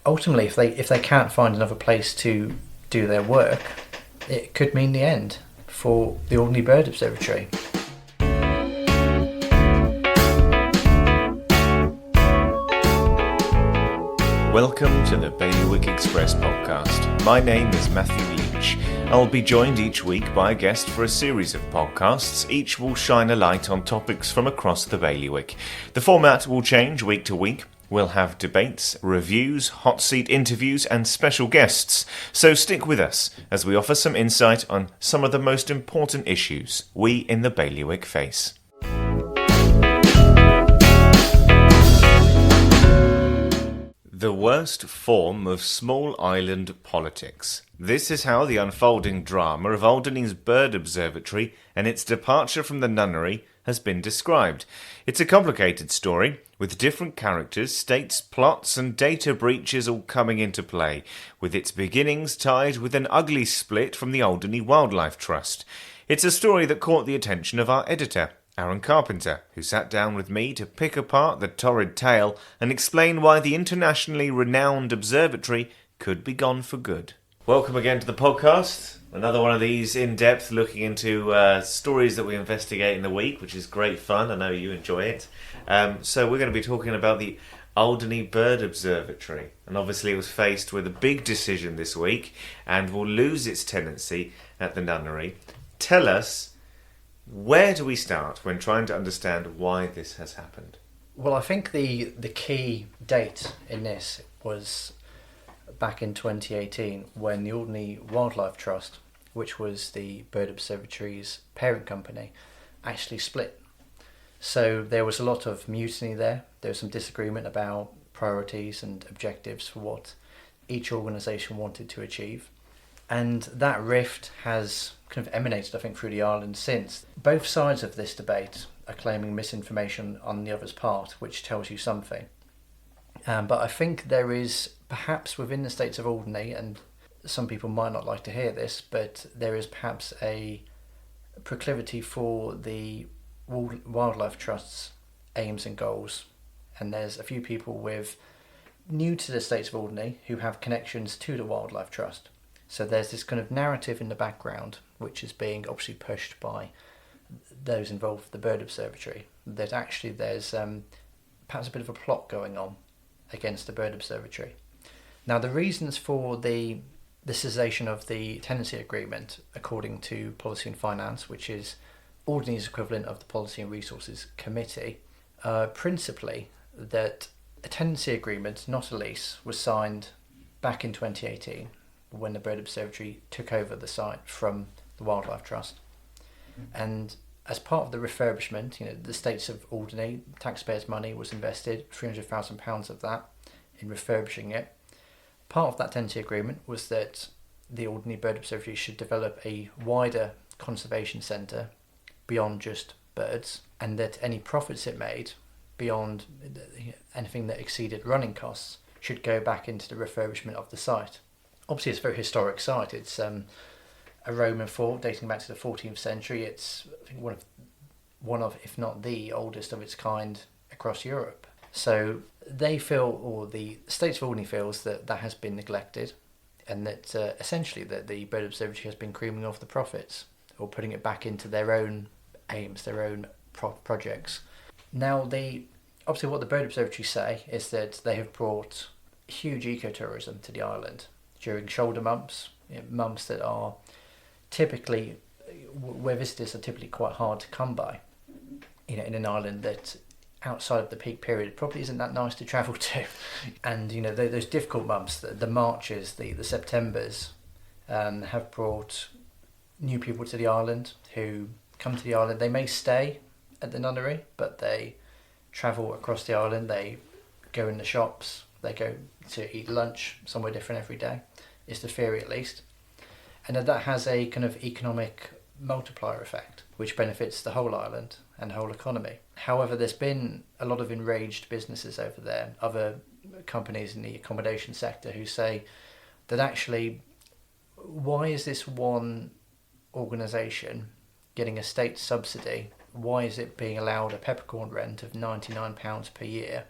ultimately, if they can't find another place to do their work, it could mean the end for the Alderney Bird Observatory. Welcome to the Bailiwick Express podcast. My name is Matthew Leach. I'll be joined each week by a guest for a series of podcasts. Each will shine a light on topics from across the bailiwick. The format will change week to week. We'll have debates, reviews, hot seat interviews and special guests. So stick with us as we offer some insight on some of the most important issues we in the bailiwick face. The worst form of small island politics. This is how the unfolding drama of Alderney's Bird Observatory and its departure from the nunnery has been described. It's a complicated story, with different characters, states, plots and data breaches all coming into play, with its beginnings tied with an ugly split from the Alderney Wildlife Trust. It's a story that caught the attention of our editor, Aaron Carpenter, who sat down with me to pick apart the torrid tale and explain why the internationally renowned observatory could be gone for good. Welcome again to the podcast. Another one of these in-depth looking into stories that we investigate in the week, which is great fun. I know you enjoy it. So we're going to be talking about the Alderney Bird Observatory. And obviously it was faced with a big decision this week and will lose its tenancy at the nunnery. Tell us, where do we start when trying to understand why this has happened? Well, I think the key date in this was back in 2018 when the Alderney Wildlife Trust, which was the Bird Observatory's parent company, actually split. So there was a lot of mutiny there. There was some disagreement about priorities and objectives for what each organisation wanted to achieve. And that rift has kind of emanated, I think, through the island since. Both sides of this debate are claiming misinformation on the other's part, which tells you something. But I think there is, perhaps within the states of Alderney, and some people might not like to hear this, but there is perhaps a proclivity for the Wildlife Trust's aims and goals. And there's a few people new to the states of Alderney who have connections to the Wildlife Trust. So there's this kind of narrative in the background, which is being obviously pushed by those involved with the Bird Observatory, that actually there's perhaps a bit of a plot going on against the Bird Observatory. Now, the reasons for the cessation of the tenancy agreement, according to Policy and Finance, which is Alderney's equivalent of the Policy and Resources Committee, principally that a tenancy agreement, not a lease, was signed back in 2018 when the Bird Observatory took over the site from the Wildlife Trust. And as part of the refurbishment, the states of Alderney, taxpayers' money was invested, £300,000 of that, in refurbishing it. Part of that tenancy agreement was that the Alderney Bird Observatory should develop a wider conservation centre beyond just birds, and that any profits it made beyond anything that exceeded running costs should go back into the refurbishment of the site. Obviously, it's a very historic site. It's a Roman fort dating back to the 14th century. It's, I think, one of, if not the oldest of its kind across Europe. So they feel, or the States of Alderney feels, that has been neglected, and that essentially that the Bird Observatory has been creaming off the profits, or putting it back into their own aims, their own projects. Now, obviously what the Bird Observatory say is that they have brought huge ecotourism to the island during shoulder months, months that are typically, where visitors are typically quite hard to come by, in an island that outside of the peak period probably isn't that nice to travel to. And those difficult months, the Marches, the Septembers, have brought new people to the island who come to the island. They may stay at the nunnery, but they travel across the island. They go in the shops, they go to eat lunch somewhere different every day. It's the theory, at least. And that has a kind of economic multiplier effect, which benefits the whole island and the whole economy. However, there's been a lot of enraged businesses over there, other companies in the accommodation sector, who say that actually, why is this one organisation getting a state subsidy? Why is it being allowed a peppercorn rent of £99 per year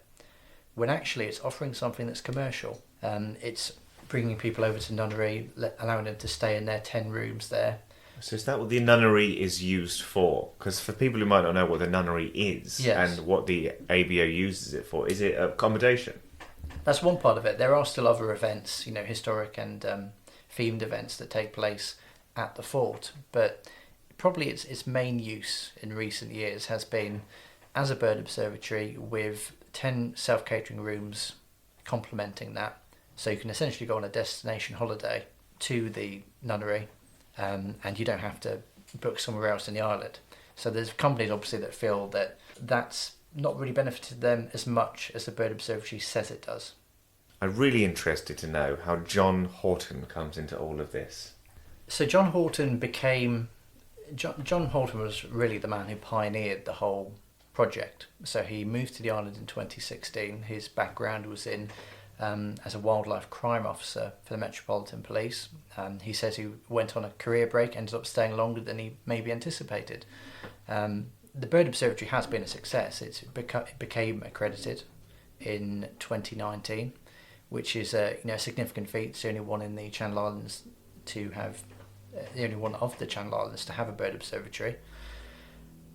when actually it's offering something that's commercial? It's bringing people over to nunnery, allowing them to stay in their 10 rooms there. So is that what the nunnery is used for? Because for people who might not know what the nunnery is Yes. and what the ABO uses it for, is it accommodation? That's one part of it. There are still other events, historic and themed events that take place at the fort, but probably its main use in recent years has been as a bird observatory with 10 self-catering rooms complementing that. So you can essentially go on a destination holiday to the nunnery, and you don't have to book somewhere else in the island. So there's companies obviously that feel that that's not really benefited them as much as the bird observatory says it does. I'm really interested to know how John Horton comes into all of this. So John Horton was really the man who pioneered the whole project. So he moved to the island in 2016. His background was in as a wildlife crime officer for the Metropolitan Police. He says he went on a career break, ended up staying longer than he maybe anticipated. The Bird Observatory has been a success. It became accredited in 2019, which is a significant feat. It's the only one in the Channel Islands to have, the only one of the Channel Islands to have a bird observatory,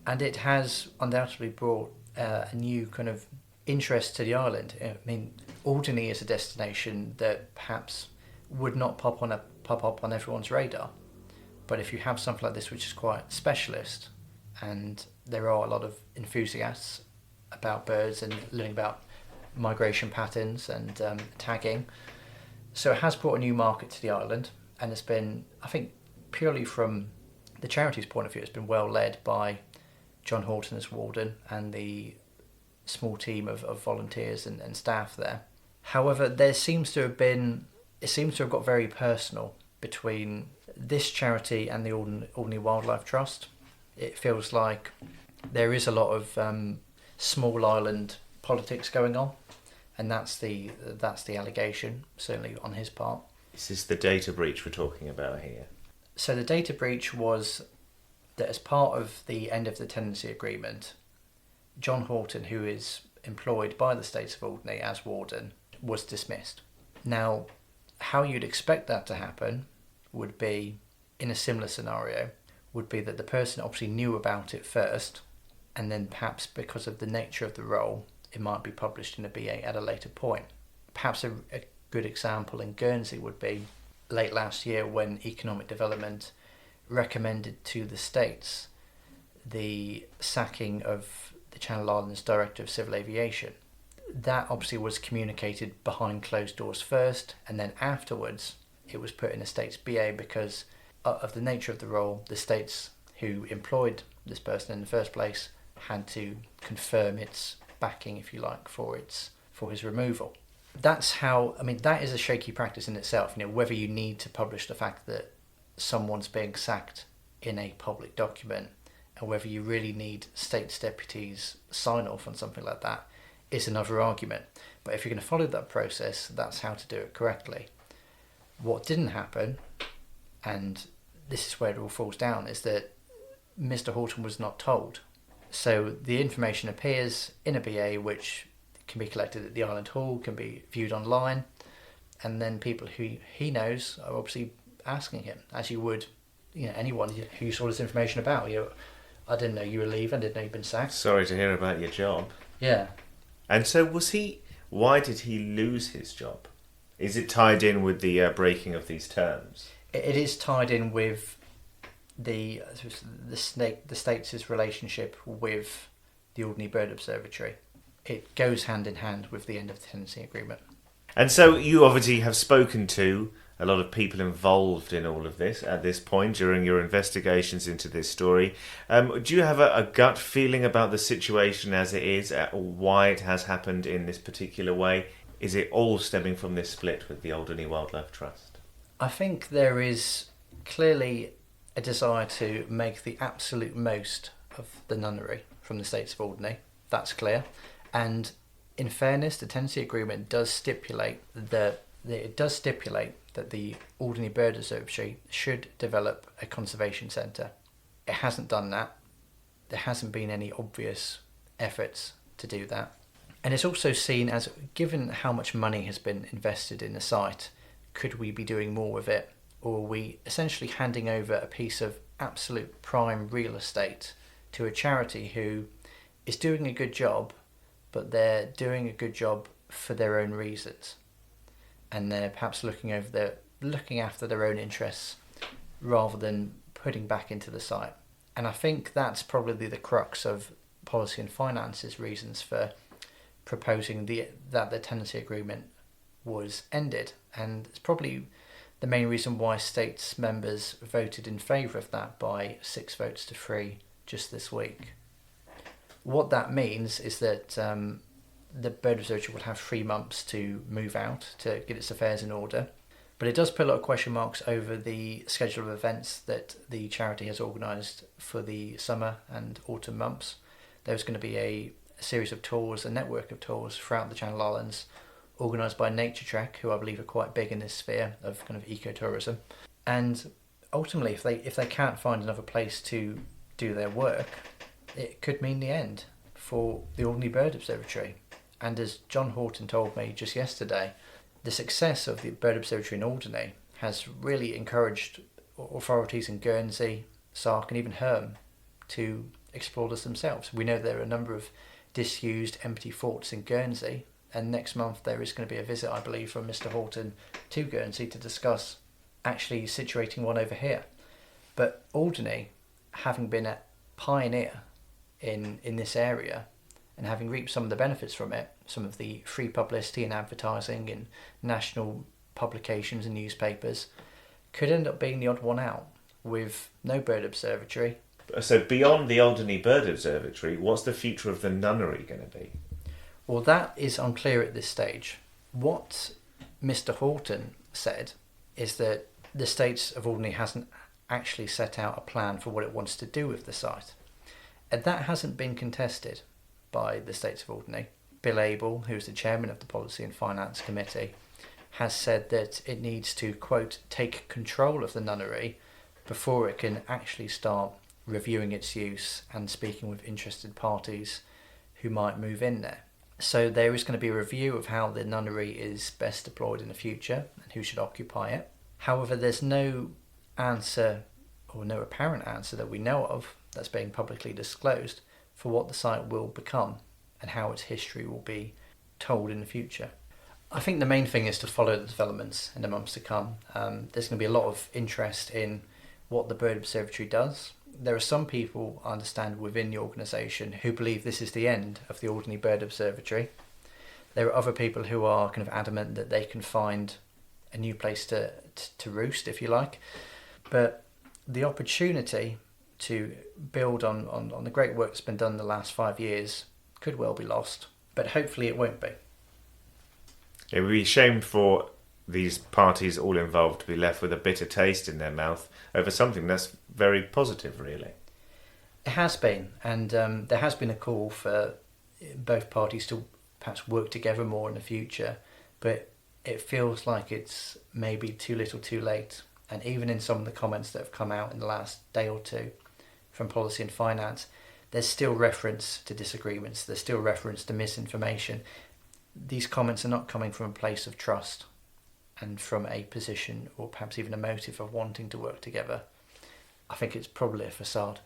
and it has undoubtedly brought a new kind of interest to the island. I mean, Alderney is a destination that perhaps would not pop up on everyone's radar, but if you have something like this which is quite specialist, and there are a lot of enthusiasts about birds and learning about migration patterns and tagging, so it has brought a new market to the island, and it's been, I think, purely from the charity's point of view, it's been well led by John Horton as warden and the small team of volunteers and staff there. However, it seems to have got very personal between this charity and the Alderney Wildlife Trust. It feels like there is a lot of small island politics going on, and that's the allegation, certainly on his part. Is this the data breach we're talking about here? So the data breach was that as part of the end of the tenancy agreement, John Horton, who is employed by the State of Alderney as warden, was dismissed. Now, how you'd expect that to happen would be, in a similar scenario, would be that the person obviously knew about it first, and then perhaps because of the nature of the role, it might be published in a BA at a later point. Perhaps a good example in Guernsey would be late last year when Economic Development recommended to the states the sacking of the Channel Islands Director of Civil Aviation. That obviously was communicated behind closed doors first, and then afterwards it was put in a state's BA because of the nature of the role. The states who employed this person in the first place had to confirm its backing, if you like, for his removal. That's how, that is a shaky practice in itself, whether you need to publish the fact that someone's being sacked in a public document, and whether you really need state's deputies sign off on something like that is another argument. But if you're going to follow that process, that's how to do it correctly. What didn't happen, and this is where it all falls down, is that Mr. Horton was not told. So the information appears in a BA which can be collected at the Island Hall, can be viewed online, and then people who he knows are obviously asking him, as you would anyone who you saw this information about. I didn't know you were leaving, I didn't know you'd been sacked. Sorry to hear about your job. Yeah. And so why did he lose his job? Is it tied in with the breaking of these terms? It is tied in with the state's relationship with the Alderney Bird Observatory. It goes hand in hand with the end of the tenancy agreement. And so you obviously have spoken to a lot of people involved in all of this at this point during your investigations into this story. Do you have a gut feeling about the situation as it is, why it has happened in this particular way? Is it all stemming from this split with the Alderney Wildlife Trust? I think there is clearly a desire to make the absolute most of the nunnery from the States of Alderney. That's clear. And in fairness, the tenancy agreement does stipulate that the Alderney Bird Observatory should develop a conservation centre. It hasn't done that. There hasn't been any obvious efforts to do that. And it's also seen as, given how much money has been invested in the site, could we be doing more with it? Or are we essentially handing over a piece of absolute prime real estate to a charity who is doing a good job, but they're doing a good job for their own reasons, and they're perhaps looking after their own interests rather than putting back into the site? And I think that's probably the crux of Policy and Finance's reasons for proposing that the tenancy agreement was ended, and it's probably the main reason why States members voted in favour of that by 6 votes to 3 just this week. What that means is that the Bird Observatory will have 3 months to move out, to get its affairs in order. But it does put a lot of question marks over the schedule of events that the charity has organised for the summer and autumn months. There's going to be a series of tours, a network of tours throughout the Channel Islands, organised by Nature Trek, who I believe are quite big in this sphere of kind of ecotourism. And ultimately, if they can't find another place to do their work, it could mean the end for the Alderney Bird Observatory. And as John Horton told me just yesterday, the success of the Bird Observatory in Alderney has really encouraged authorities in Guernsey, Sark and even Herm to explore this themselves. We know there are a number of disused empty forts in Guernsey, and next month there is going to be a visit, I believe, from Mr. Horton to Guernsey to discuss actually situating one over here. But Alderney, having been a pioneer in this area and having reaped some of the benefits from it, some of the free publicity and advertising in national publications and newspapers, could end up being the odd one out with no bird observatory. So beyond the Alderney Bird Observatory, what's the future of the nunnery going to be? Well, that is unclear at this stage. What Mr. Horton said is that the States of Alderney hasn't actually set out a plan for what it wants to do with the site. And that hasn't been contested by the States of Alderney. Bill Abel, who's the chairman of the Policy and Finance Committee, has said that it needs to, quote, take control of the nunnery before it can actually start reviewing its use and speaking with interested parties who might move in there. So there is going to be a review of how the nunnery is best deployed in the future and who should occupy it. However, there's no answer, or no apparent answer that we know of, that's being publicly disclosed for what the site will become and how its history will be told in the future. I think the main thing is to follow the developments in the months to come. There's going to be a lot of interest in what the Bird Observatory does. There are some people, I understand, within the organisation who believe this is the end of the Alderney Bird Observatory. There are other people who are kind of adamant that they can find a new place to roost, if you like. But the opportunity to build on the great work that's been done in the last 5 years could well be lost, but hopefully it won't be. It would be a shame for these parties all involved to be left with a bitter taste in their mouth over something that's very positive, really. It has been, and there has been a call for both parties to perhaps work together more in the future, but it feels like it's maybe too little too late. And even in some of the comments that have come out in the last day or two from Policy and Finance, there's still reference to disagreements, there's still reference to misinformation. These comments are not coming from a place of trust and from a position or perhaps even a motive of wanting to work together. I think it's probably a facade.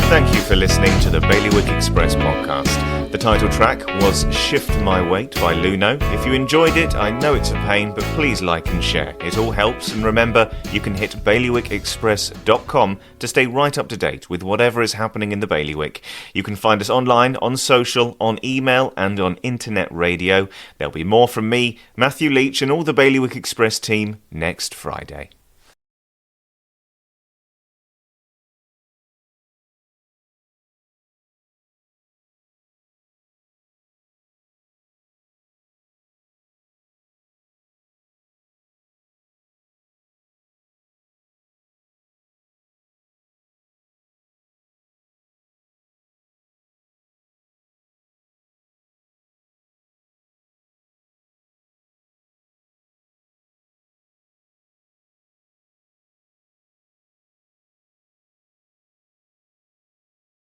Thank you for listening to the Bailiwick Express podcast. The title track was Shift My Weight by Luno. If you enjoyed it, I know it's a pain, but please like and share. It all helps, and remember, you can hit bailiwickexpress.com to stay right up to date with whatever is happening in the Bailiwick. You can find us online, on social, on email, and on internet radio. There'll be more from me, Matthew Leach, and all the Bailiwick Express team next Friday.